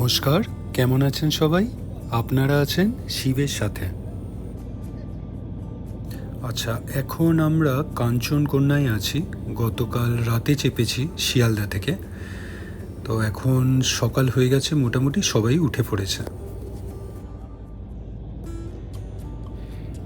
নমস্কার, কেমন আছেন সবাই? আপনারা আছেন শিবের সাথে। আচ্ছা, এখন আমরা কাঞ্চনকন্যায় আছি। গতকাল রাতে চেপেছি শিয়ালদা থেকে। তো এখন সকাল হয়ে গেছে, মোটামুটি সবাই উঠে পড়েছে।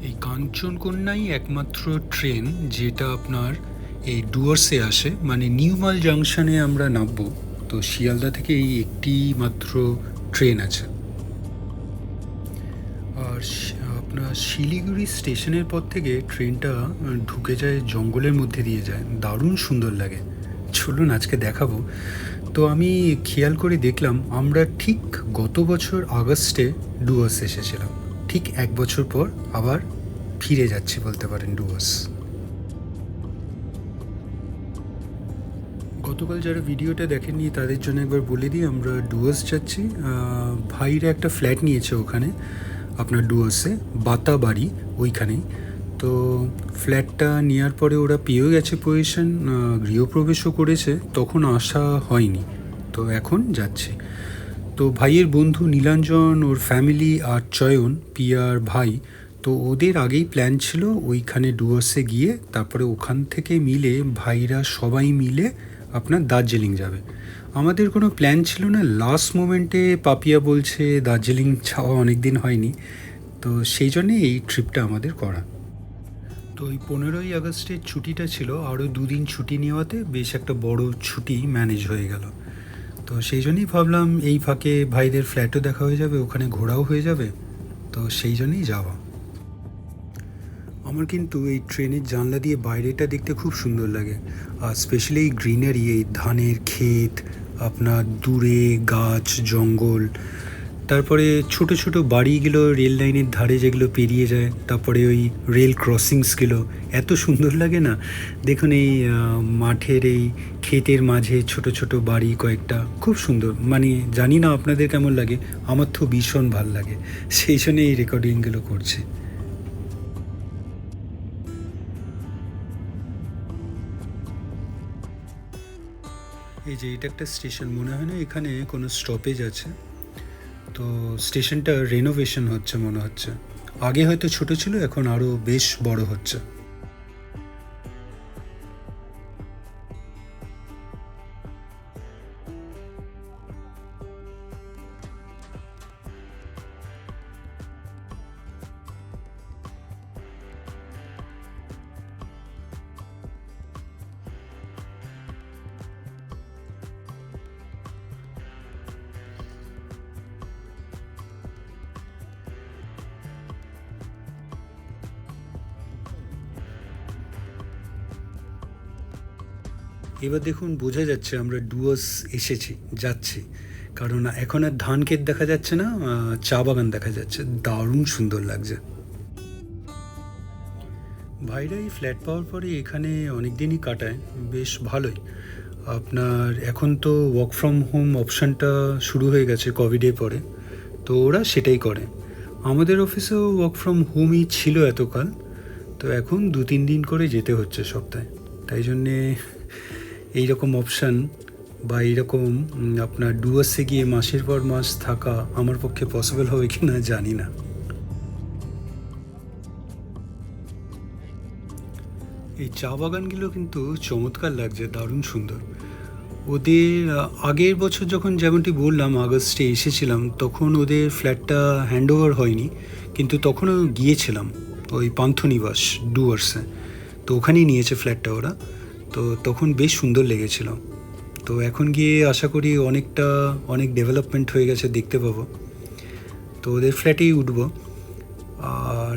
এই কাঞ্চনকন্যাই একমাত্র ট্রেন যেটা আপনার এই ডুয়ার্সে আসে, মানে নিউমাল জাংশনে আমরা নামবো। তো শিয়ালদা থেকে এই একটি মাত্র ট্রেন আছে। আর আপনার শিলিগুড়ি স্টেশনের পর থেকে ট্রেনটা ঢুকে যায়, জঙ্গলের মধ্যে দিয়ে যায়, দারুণ সুন্দর লাগে। চলুন আজকে দেখাবো। তো আমি খেয়াল করে দেখলাম আমরা ঠিক গত বছর আগস্টে ডুয়ার্স এসেছিলাম, ঠিক এক বছর পর আবার ফিরে যাচ্ছি বলতে পারেন ডুয়ার্স। গতকাল যারা ভিডিওটা দেখেননি তাদের জন্য একবার বলে দিই, আমরা ডুয়ার্স যাচ্ছি। ভাইরা একটা ফ্ল্যাট নিয়েছে ওখানে আপনার ডুয়ার্সে, বাতাবাড়ি ওইখানেই। তো ফ্ল্যাটটা নেওয়ার পরে ওরা পেয়েও গেছে পজিশন, গৃহপ্রবেশও করেছে, তখন আসা হয়নি। তো এখন যাচ্ছি। তো ভাইয়ের বন্ধু নীলাঞ্জন, ওর ফ্যামিলি, আর চয়ন পিয়ার ভাই। তো ওদের আগেই প্ল্যান ছিল ওইখানে ডুয়ার্সে গিয়ে তারপরে ওখান থেকে মিলে ভাইরা সবাই মিলে আপনার দার্জিলিং যাবে। আমাদের কোনো প্ল্যান ছিল না, লাস্ট মোমেন্টে পাপিয়া বলছে দার্জিলিং যাওয়া অনেক দিন হয়নি, তো সেই জন্যে এই ট্রিপটা আমাদের করা। তো ওই 15ই আগস্টের ছুটিটা ছিল, আরও দুদিন ছুটি নেওয়াতে বেশ একটা বড় ছুটি ম্যানেজ হয়ে গেল। তো সেই জন্যই ভাবলাম এই ফাঁকে ভাইদের ফ্ল্যাটও দেখা হয়ে যাবে, ওখানে ঘোরাও হয়ে যাবে, তো সেই জন্যই যাওয়া। আমার কিন্তু এই ট্রেনের জানলা দিয়ে বাইরেটা দেখতে খুব সুন্দর লাগে, আর স্পেশালি এই গ্রিনারি, এই ধানের ক্ষেত, আপনার দূরে গাছ জঙ্গল, তারপরে ছোট ছোট বাড়িগুলো রেল লাইনের ধারে যেগুলো পেরিয়ে যায়, তারপরে ওই রেল ক্রসিংসগুলো এত সুন্দর লাগে না। দেখুন এই মাঠের এই ক্ষেতের মাঝে ছোট ছোট বাড়ি কয়েকটা, খুব সুন্দর। মানে জানি না আপনাদের কেমন লাগে, আমার তো ভীষণ ভাল লাগে, সেই জন্য এই রেকর্ডিংগুলো করছি। এই যে এটা একটা স্টেশন, মনে হয় না এখানে কোনো স্টপেজ আছে। তো স্টেশনটা রেনোভেশন হচ্ছে মনে হচ্ছে, আগে হয়তো ছোট ছিল, এখন আরও বেশ বড় হচ্ছে। এবার দেখুন বোঝা যাচ্ছে আমরা ডুয়ার্স এসেছি, যাচ্ছি। কারণ এখন আর ধান ক্ষেত দেখা যাচ্ছে না, চা বাগান দেখা যাচ্ছে, দারুণ সুন্দর লাগছে। ভাইরা এই ফ্ল্যাট পাওয়ার পরে এখানে অনেক দিনই কাটায়, বেশ ভালোই। আপনার এখন তো ওয়ার্ক ফ্রম হোম অপশানটা শুরু হয়ে গেছে কোভিডের পরে, তো ওরা সেটাই করে। আমাদের অফিসেও ওয়ার্ক ফ্রম হোমই ছিল এতকাল, তো এখন 2-3 দিন করে যেতে হচ্ছে সপ্তাহে। তাই জন্যে এইরকম অপশান বা এইরকম আপনার ডুয়ার্সে গিয়ে মাসের পর মাস থাকা আমার পক্ষে পসিবল হবে কি না জানি না। এই চা বাগানগুলো কিন্তু চমৎকার লাগছে, দারুণ সুন্দর। ওদের আগের বছর যখন যেমনটি বললাম আগস্টে এসেছিলাম, তখন ওদের ফ্ল্যাটটা হ্যান্ড ওভার হয়নি, কিন্তু তখনও গিয়েছিলাম ওই পান্থনিবাস ডুয়ার্সে। তো ওখানেই নিয়েছে ফ্ল্যাটটা ওরা, তো তখন বেশ সুন্দর লেগেছিল। তো এখন গিয়ে আশা করি অনেক ডেভেলপমেন্ট হয়ে গেছে, দেখতে পাবো। তো ওদের ফ্ল্যাটেই উঠবো। আর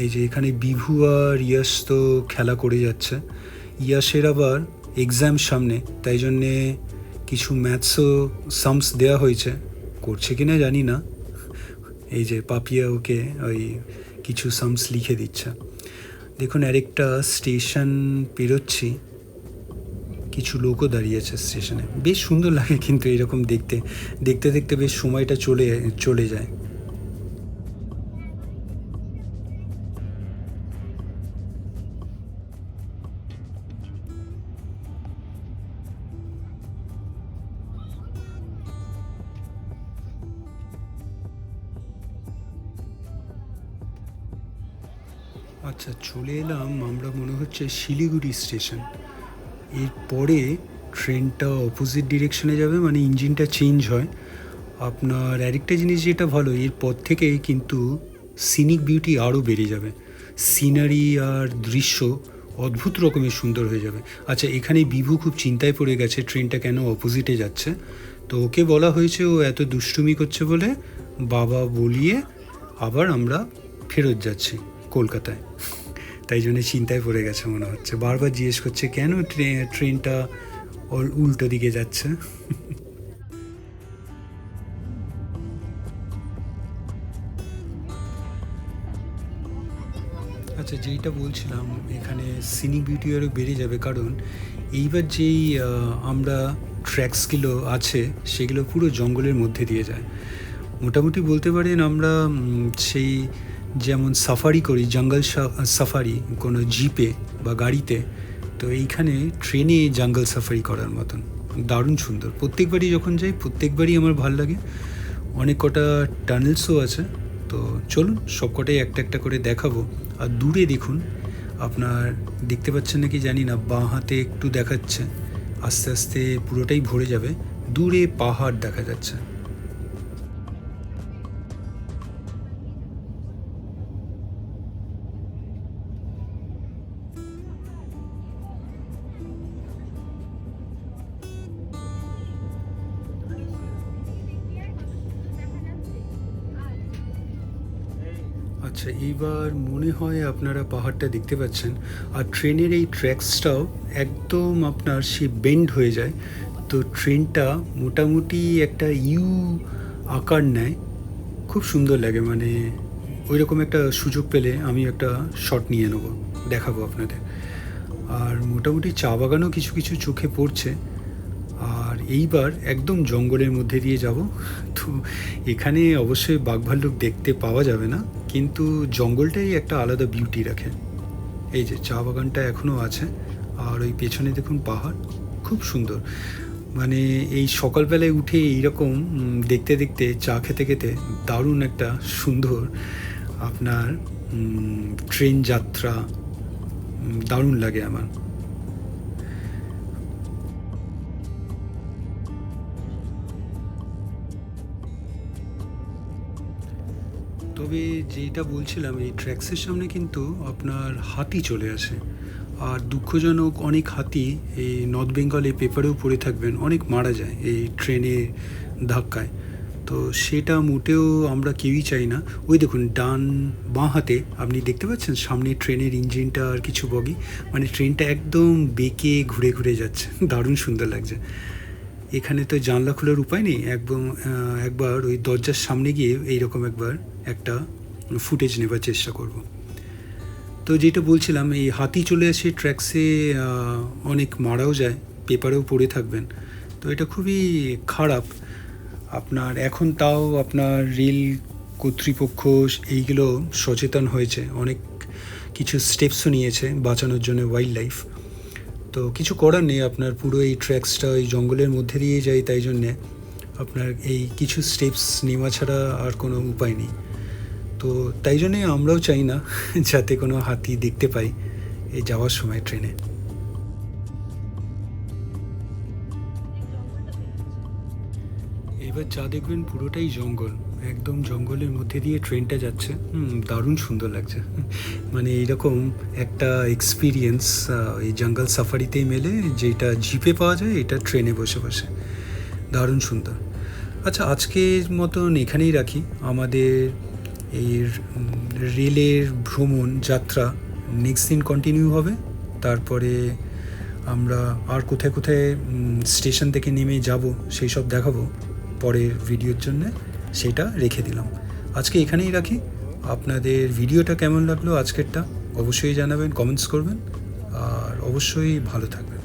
এই যে এখানে বিভু আর ইয়াস তো খেলা করে যাচ্ছে। ইয়াসের আবার এক্সাম সামনে, তাই জন্যে কিছু ম্যাথসও সামস দেওয়া হয়েছে, করছে কি না জানি না। এই যে পাপিয়া ওকে ওই কিছু সামস লিখে দিচ্ছে। দেখুন আরেকটা স্টেশন পেরোচ্ছি, কিছু লোকও দাঁড়িয়েছে স্টেশনে, বেশ সুন্দর লাগে কিন্তু এরকম দেখতে দেখতে দেখতে বেশ সময়টা চলে যায়। আচ্ছা, চলে এলাম আমরা মনে হচ্ছে শিলিগুড়ি স্টেশন। এরপরে ট্রেনটা অপোজিট ডিরেকশনে যাবে, মানে ইঞ্জিনটা চেঞ্জ হয়। আপনার আরেকটা জিনিস যেটা ভালো, এরপর থেকে কিন্তু সিনিক বিউটি আরও বেড়ে যাবে। সিনারি আর দৃশ্য অদ্ভুত রকমের সুন্দর হয়ে যাবে। আচ্ছা, এখানে বিভু খুব চিন্তায় পড়ে গেছে ট্রেনটা কেন অপোজিটে যাচ্ছে। তো ওকে বলা হয়েছে ও এত দুষ্টুমি করছে বলে বাবা বলিয়ে আবার আমরা ফেরত যাচ্ছি কলকাতায়। তাই জন্য চিন্তায় পড়ে গেছে মনে হচ্ছে, বারবার জিজ্ঞেস করছে কেন ট্রেনটা উল্টো দিকে যাচ্ছে। আচ্ছা, যেইটা বলছিলাম এখানে সিনিক বিউটি আরও বেড়ে যাবে, কারণ এইবার যেই আমরা ট্র্যাক্সগুলো আছে সেগুলো পুরো জঙ্গলের মধ্যে দিয়ে যায়। মোটামুটি বলতে পারেন আমরা সেই যেমন সাফারি করি, জঙ্গল সাফারি কোনো জিপে বা গাড়িতে, তো এইখানে ট্রেনে জঙ্গল সাফারি করার মতন দারুণ সুন্দর। প্রত্যেকবারই যখন যাই প্রত্যেকবারই আমার ভাল লাগে। অনেক কটা টানেলসও আছে, তো চলুন সব কটাই একটা একটা করে দেখাবো। আর দূরে দেখুন, আপনার দেখতে পাচ্ছেন নাকি জানি না, বাঁ হাতে একটু দেখাচ্ছে, আস্তে আস্তে পুরোটাই ভরে যাবে, দূরে পাহাড় দেখা যাচ্ছে। আচ্ছা, এইবার মনে হয় আপনারা পাহাড়টা দেখতে পাচ্ছেন। আর ট্রেনের এই ট্র্যাকসটাও একদম আপনার সে বেন্ড হয়ে যায়, তো ট্রেনটা মোটামুটি একটা ইউ আকার নেয়। খুব সুন্দর লাগে, মানে ওই রকম একটা সুযোগ পেলে আমি একটা শট নিয়ে নেবো, দেখাবো আপনাদের। আর মোটামুটি চা বাগানও কিছু কিছু চোখে পড়ছে। আর এইবার একদম জঙ্গলের মধ্যে দিয়ে যাব। তো এখানে অবশ্যই বাঘভাল্লুক দেখতে পাওয়া যাবে না, কিন্তু জঙ্গলটাই একটা আলাদা বিউটি রাখে। এই যে চা বাগানটা এখনও আছে, আর ওই পেছনে দেখুন পাহাড়, খুব সুন্দর। মানে এই সকালবেলায় উঠে এইরকম দেখতে দেখতে চা খেতে খেতে দারুণ একটা সুন্দর আপনার ট্রেন যাত্রা দারুণ লাগে আমার। তবে যেটা বলছিলাম, এই ট্র্যাক্সের সামনে কিন্তু আপনার হাতি চলে আসে। আর দুঃখজনক, অনেক হাতি এই নর্থ বেঙ্গলে পেপারেও পড়ে থাকবেন, অনেক মারা যায় এই ট্রেনে ধাক্কায়। তো সেটা মোটেও আমরা কেউই চাই না। ওই দেখুন ডান বাঁ হাতে আপনি দেখতে পাচ্ছেন সামনে ট্রেনের ইঞ্জিনটা আর কিছু বগি, মানে ট্রেনটা একদম বেঁকে ঘুরে ঘুরে যাচ্ছে, দারুণ সুন্দর লাগছে। এখানে তো জানলা খোলার উপায় নেই, একবার ওই দরজার সামনে গিয়ে এইরকম একবার একটা ফুটেজ নেবার চেষ্টা করব। তো যেটা বলছিলাম, এই হাতি চলে আসে ট্র্যাক্সে, অনেক মারাও যায়, পেপারেও পড়ে থাকবেন। তো এটা খুবই খারাপ। আপনার এখন তাও আপনার রেল কর্তৃপক্ষ এইগুলো সচেতন হয়েছে, অনেক কিছু স্টেপসও নিয়েছে বাঁচানোর জন্য ওয়াইল্ড লাইফ। তো কিছু করার নেই, আপনার পুরো এই ট্র্যাক্সটা ওই জঙ্গলের মধ্যে দিয়ে যায়, তাই জন্যে আপনার এই কিছু স্টেপস নেওয়া ছাড়া আর কোনো উপায় নেই। তো তাই জন্যে আমরাও চাই না যাতে কোনো হাতি দেখতে পাই এই যাওয়ার সময় ট্রেনে। এবার যা দেখবেন পুরোটাই জঙ্গল, একদম জঙ্গলের মধ্যে দিয়ে ট্রেনটা যাচ্ছে, দারুণ সুন্দর লাগছে। মানে এইরকম একটা এক্সপিরিয়েন্স এই জঙ্গল সাফারিতেই মেলে, যেটা জিপে পাওয়া যায় এটা ট্রেনে বসে বসে, দারুণ সুন্দর। আচ্ছা, আজকের মতন এখানেই রাখি আমাদের এই রেলের ভ্রমণ যাত্রা। নেক্সট দিন কন্টিনিউ হবে, তারপরে আমরা আর কোথায় কোথায় স্টেশন থেকে নেমে যাব সেই সব দেখাবো পরের ভিডিওর জন্য, সেটা রেখে দিলাম। আজকে এখানেই রাখি। আপনাদের ভিডিওটা কেমন লাগলো আজকেরটা অবশ্যই জানাবেন, কমেন্টস করবেন, আর অবশ্যই ভালো থাকবেন।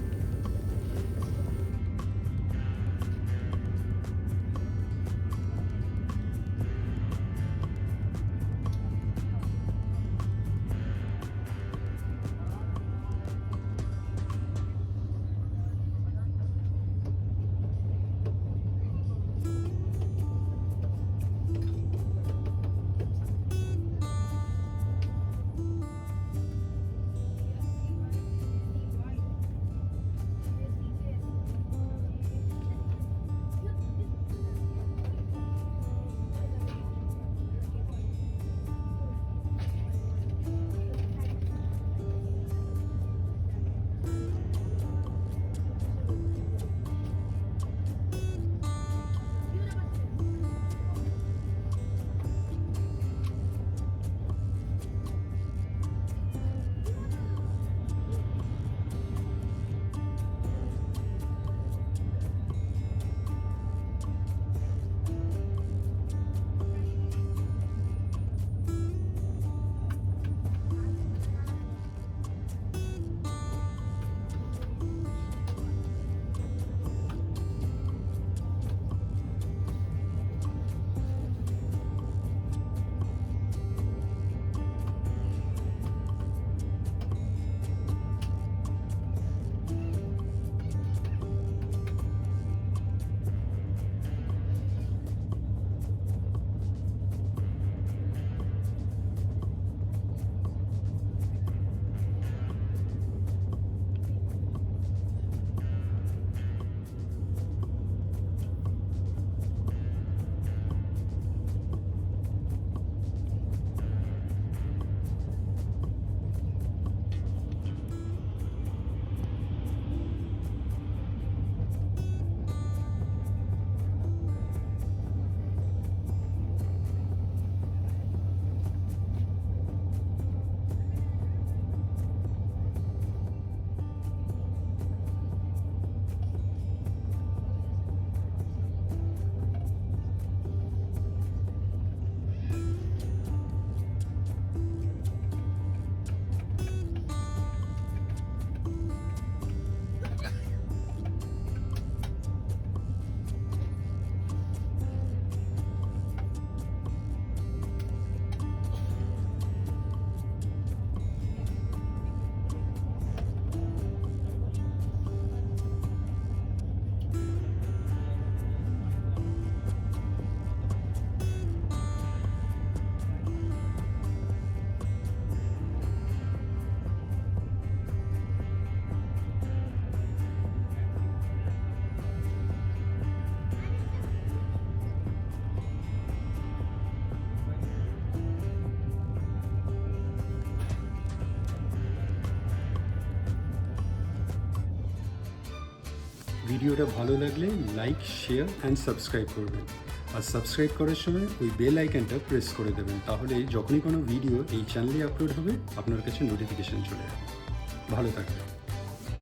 ভিডিওটা ভালো লাগলে লাইক, শেয়ার অ্যান্ড সাবস্ক্রাইব করবেন। আর সাবস্ক্রাইব করার সময় ওই বেল আইকনটা প্রেস করে দেবেন, তাহলে যখনই কোনো ভিডিও এই চ্যানেলে আপলোড হবে আপনার কাছে নোটিফিকেশান চলে যাবে। ভালো থাকবেন।